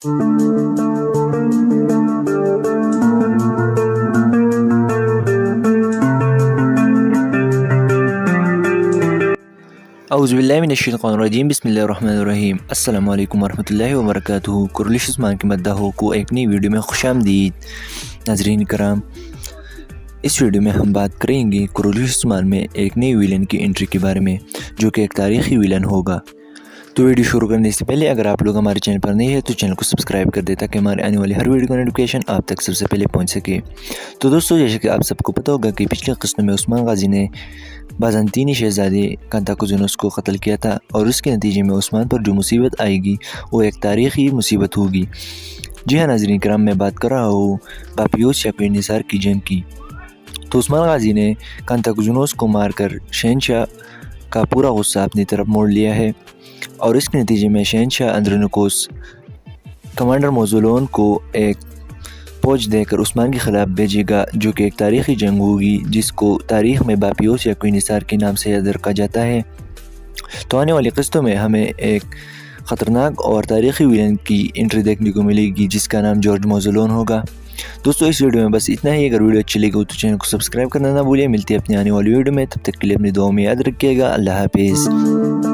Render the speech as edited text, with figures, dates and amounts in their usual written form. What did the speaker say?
اعوذ باللہ من الشیطان الرجیم، بسم اللہ الرحمن الرحیم۔ السلام علیکم ورحمۃ اللہ وبرکاتہ۔ کرلش عثمان کی مداح کو ایک نئی ویڈیو میں خوش آمدید۔ ناظرین کرام، اس ویڈیو میں ہم بات کریں گے کرلش عثمان میں ایک نئی ویلن کی انٹری کے بارے میں، جو کہ ایک تاریخی ویلن ہوگا۔ تو ویڈیو شروع کرنے سے پہلے اگر آپ لوگ ہمارے چینل پر نہیں ہے تو چینل کو سبسکرائب کر دیں تاکہ ہمارے آنے والی ہر ویڈیو کا نوٹیفیکیشن آپ تک سب سے پہلے پہنچ سکے۔ تو دوستو، جیسے کہ آپ سب کو پتہ ہوگا کہ پچھلے قسط میں عثمان غازی نے بازنطینی شہزادے کانتاکوزینوس کو قتل کیا تھا، اور اس کے نتیجے میں عثمان پر جو مصیبت آئے گی وہ ایک تاریخی مصیبت ہوگی۔ جی ہاں ناظرین کرام، میں بات کر رہا ہوں باپیوس یا پیر کی جنگ کی۔ تو عثمان غازی نے کانتاکوزینوس کو مار کر شہنشاہ کا پورا غصہ اپنی طرف موڑ لیا ہے، اور اس کے نتیجے میں شہنشاہ اندرونیکوس کمانڈر موزولون کو ایک فوج دے کر عثمان کے خلاف بھیجے گا، جو کہ ایک تاریخی جنگ ہوگی جس کو تاریخ میں باپیوس یا کوئن حصار کے نام سے یاد رکھا جاتا ہے۔ تو آنے والی قسطوں میں ہمیں ایک خطرناک اور تاریخی ویلن کی انٹری دیکھنے کو ملے گی جس کا نام جارج موزولون ہوگا۔ دوستو، اس ویڈیو میں بس اتنا ہی۔ اگر ویڈیو اچھی لگی ہو تو چینل کو سبسکرائب کرنا نہ بھولیں۔ ملتی ہے اپنی آنے والی ویڈیو میں، تب تک کے لیے اپنی دعاؤں میں یاد رکھیے گا۔ اللہ حافظ۔